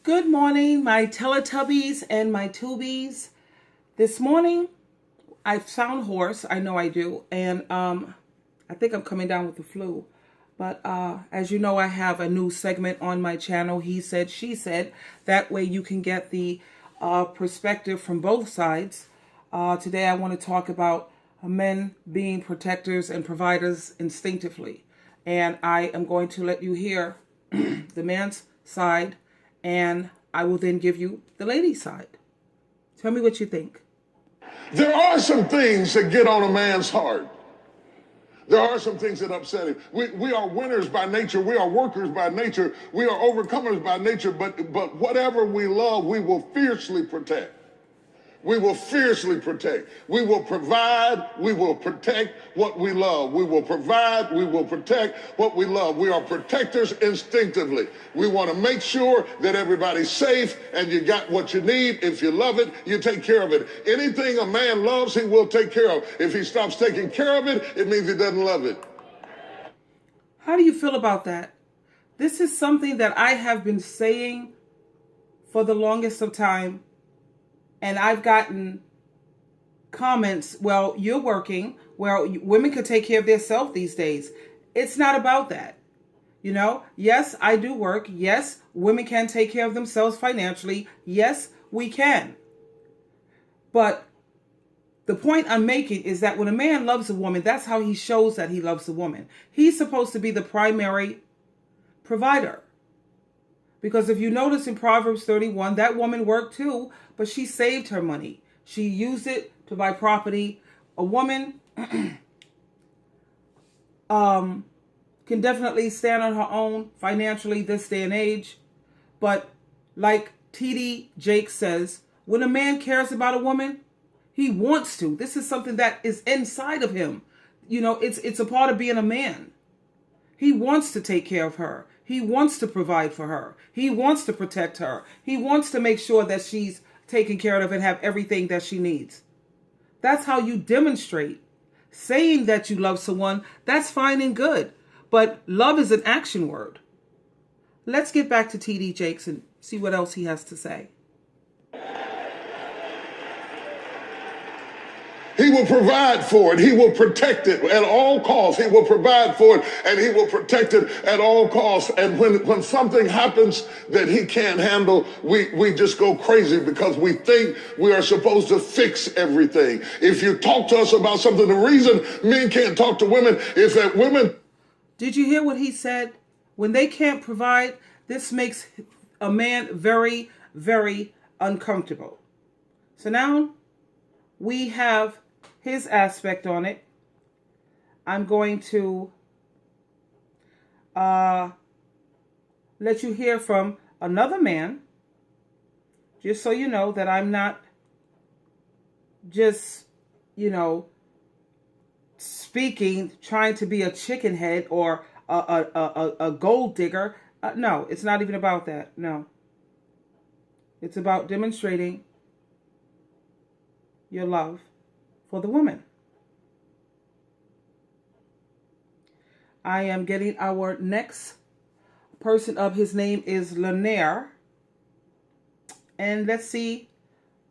Good morning, my Teletubbies and my Tubies. This morning, I sound hoarse. I know I do. And I think I'm coming down with the flu. But as you know, I have a new segment on my channel, He Said, She Said. That way you can get the perspective from both sides. Today I want to talk about men being protectors and providers instinctively. And I am going to let you hear the man's side, and I will then give you the lady's side. Tell me what you think. There are some things that get on a man's heart. There are some things that upset him. We are winners by nature. We are workers by nature. We are overcomers by nature. But whatever we love, we will fiercely protect. We will fiercely protect. We will provide. We will protect what we love. We will provide. We will protect what we love. We are protectors instinctively. We want to make sure that everybody's safe and you got what you need. If you love it, you take care of it. Anything a man loves, he will take care of. If he stops taking care of it, it means he doesn't love it. How do you feel about that? This is something that I have been saying for the longest of time. And I've gotten comments, well, you're working. Well, women could take care of themselves these days. It's not about that. You know, yes, I do work. Yes, women can take care of themselves financially. Yes, we can. But the point I'm making is that when a man loves a woman, that's how he shows that he loves a woman. He's supposed to be the primary provider. Because if you notice in Proverbs 31, that woman worked too, but she saved her money. She used it to buy property. A woman can definitely stand on her own financially this day and age. But like T.D. Jakes says, when a man cares about a woman, he wants to. This is something that is inside of him. You know, it's a part of being a man. He wants to take care of her. He wants to provide for her. He wants to protect her. He wants to make sure that she's taken care of and have everything that she needs. That's how you demonstrate. Saying that you love someone, that's fine and good. But love is an action word. Let's get back to T.D. Jakes and see what else he has to say. He will provide for it. He will protect it at all costs. He will provide for it and he will protect it at all costs. And when something happens that he can't handle, we just go crazy because we think we are supposed to fix everything. If you talk to us about something, the reason men can't talk to women is that women... Did you hear what he said? When they can't provide, this makes a man very, very uncomfortable. So now we have his aspect on it. I'm going to let you hear from another man, just so you know that I'm not just, speaking, trying to be a chicken head or a gold digger. No, it's not even about that. No. It's about demonstrating your love for the woman. I am getting our next person up. His name is Lanier. And let's see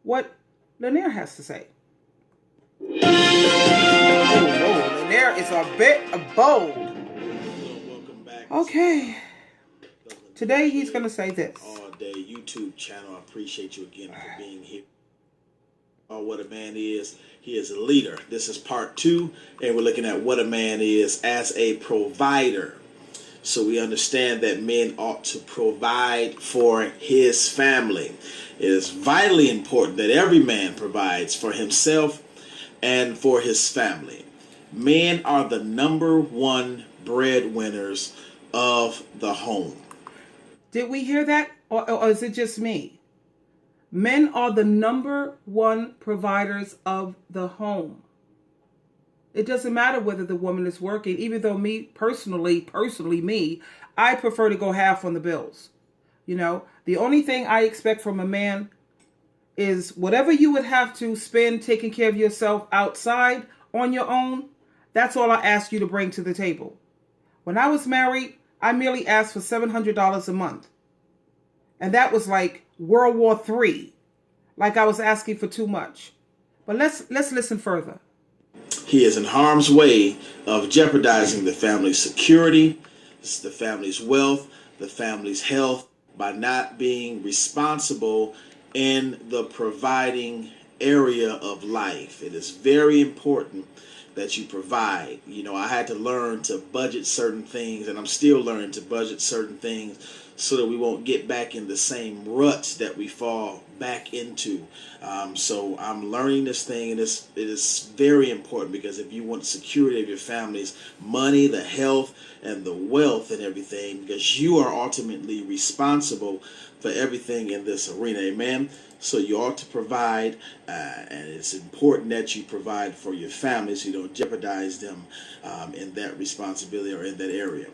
what Lanier has to say. Oh, Lanier is a bit bold. Welcome back. Okay. Today he's going to say this. All day YouTube channel. I appreciate you again for being here. What a man is. He is a leader. This is part 2, and we're looking at what a man is as a provider. So we understand that men ought to provide for his family. It is vitally important that every man provides for himself and for his family. Men are the #1 breadwinners of the home. Did we hear that? Or is it just me? Men are the #1 providers of the home. It doesn't matter whether the woman is working, even though me, personally me, I prefer to go half on the bills. You know, the only thing I expect from a man is whatever you would have to spend taking care of yourself outside on your own, that's all I ask you to bring to the table. When I was married, I merely asked for $700 a month. And that was like World War III. Like I was asking for too much. But let's listen further. He is in harm's way of jeopardizing the family's security, the family's wealth, the family's health by not being responsible in the providing area of life. It is very important that you provide. You know, I had to learn to budget certain things, and I'm still learning to budget certain things so that we won't get back in the same ruts that we fall back into. So I'm learning this thing, and it is very important, because if you want security of your family's money, the health, and the wealth and everything, because you are ultimately responsible for everything in this arena. Amen. So you ought to provide, and it's important that you provide for your family so you don't jeopardize them in that responsibility or in that area.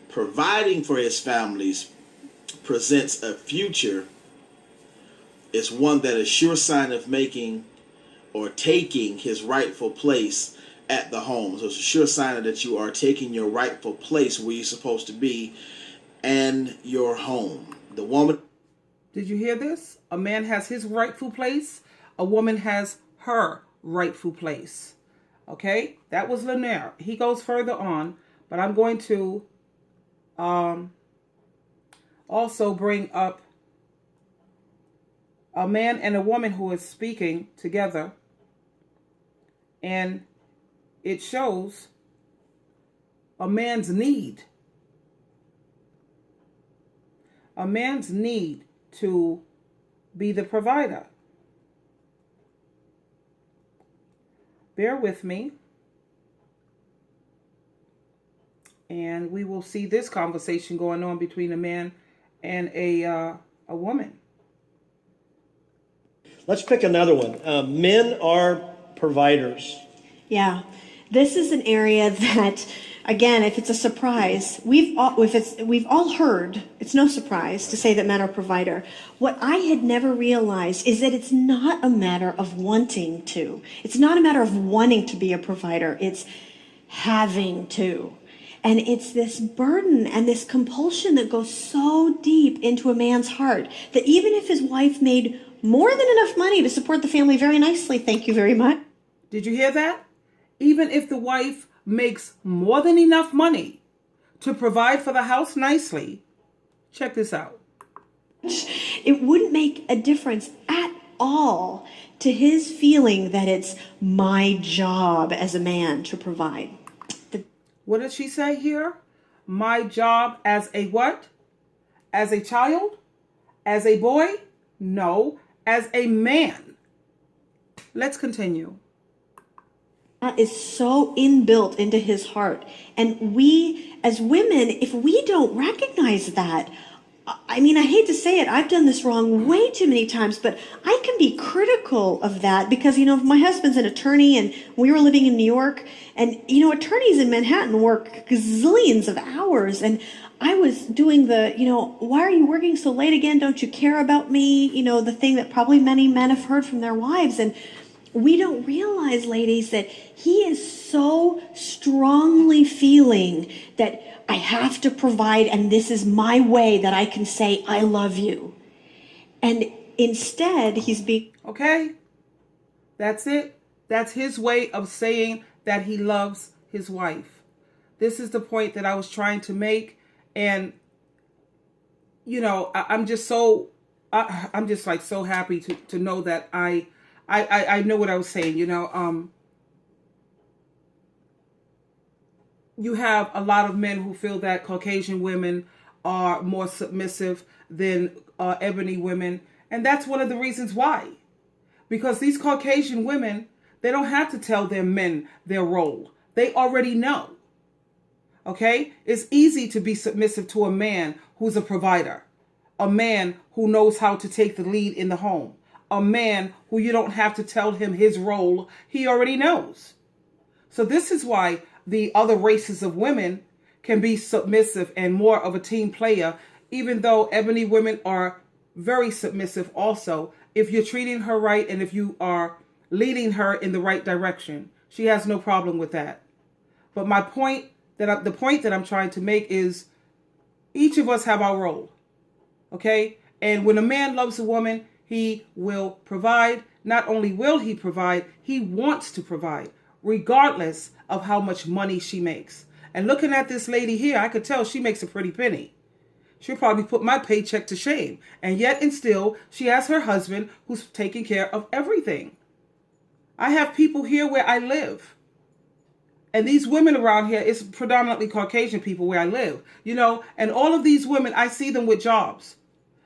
Providing for his families presents a future is one that is sure sign of making or taking his rightful place at the home. So it's a sure sign that you are taking your rightful place where you're supposed to be and your home. The woman... Did you hear this? A man has his rightful place. A woman has her rightful place. Okay? That was Lanier. He goes further on, but I'm going to also bring up a man and a woman who is speaking together. And it shows a man's need. A man's need to be the provider. Bear with me, and we will see this conversation going on between a man and a woman. Let's pick another one. Men are providers. Yeah, this is an area that, again, if it's a surprise, we've all heard. It's no surprise to say that men are provider. What I had never realized is that it's not a matter of wanting to. It's not a matter of wanting to be a provider. It's having to. And it's this burden and this compulsion that goes so deep into a man's heart that even if his wife made more than enough money to support the family very nicely, thank you very much. Did you hear that? Even if the wife makes more than enough money to provide for the house nicely, check this out. It wouldn't make a difference at all to his feeling that it's my job as a man to provide. What did she say here? My job as a what? As a child? As a boy? No, as a man. Let's continue. That is so inbuilt into his heart. And we, as women, if we don't recognize that, I mean, I hate to say it, I've done this wrong way too many times, but I can be critical of that because, you know, my husband's an attorney and we were living in New York, and, you know, attorneys in Manhattan work gazillions of hours, and I was doing the, you know, why are you working so late again? Don't you care about me? You know, the thing that probably many men have heard from their wives. And we don't realize, ladies, that he is so strongly feeling that I have to provide, and this is my way that I can say, I love you. And instead, he's being... Okay, that's it. That's his way of saying that he loves his wife. This is the point that I was trying to make. And, you know, I'm just so happy to know that I know what I was saying, you know. You have a lot of men who feel that Caucasian women are more submissive than ebony women. And that's one of the reasons why. Because these Caucasian women, they don't have to tell their men their role. They already know. Okay? It's easy to be submissive to a man who's a provider. A man who knows how to take the lead in the home. A man who you don't have to tell him his role. He already knows. So this is why the other races of women can be submissive and more of a team player, even though ebony women are very submissive also. If you're treating her right and if you are leading her in the right direction, she has no problem with that. But the point that I'm trying to make is each of us have our role. Okay? And when a man loves a woman, he will provide. Not only will he provide, he wants to provide, regardless of how much money she makes. And looking at this lady here, I could tell she makes a pretty penny. She'll probably put my paycheck to shame. And yet and still, she has her husband who's taking care of everything. I have people here where I live. And these women around here, it's predominantly Caucasian people where I live, you know, and all of these women, I see them with jobs.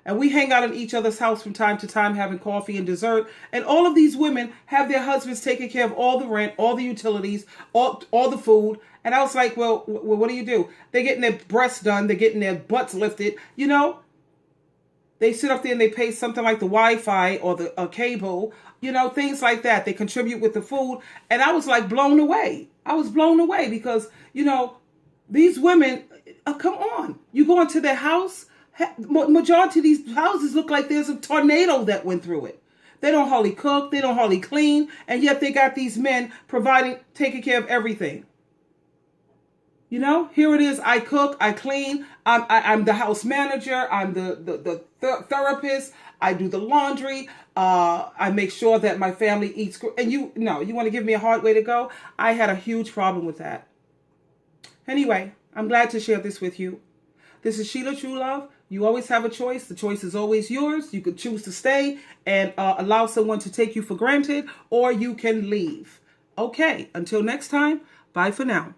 And we hang out in each other's house from time to time having coffee and dessert. And all of these women have their husbands taking care of all the rent, all the utilities, all the food. And I was like, well, what do? They're getting their breasts done. They're getting their butts lifted. You know, they sit up there and they pay something like the Wi-Fi or the cable, you know, things like that. They contribute with the food. And I was like blown away. I was blown away because, you know, these women, come on. You go into their house. Majority of these houses look like there's a tornado that went through it. They don't hardly cook. They don't hardly clean. And yet they got these men providing, taking care of everything. You know, here it is. I cook, I clean. I'm the house manager. I'm the therapist. I do the laundry. I make sure that my family eats. And you want to give me a hard way to go? I had a huge problem with that. Anyway, I'm glad to share this with you. This is Sheila True Love. You always have a choice. The choice is always yours. You could choose to stay and allow someone to take you for granted, or you can leave. Okay, until next time, bye for now.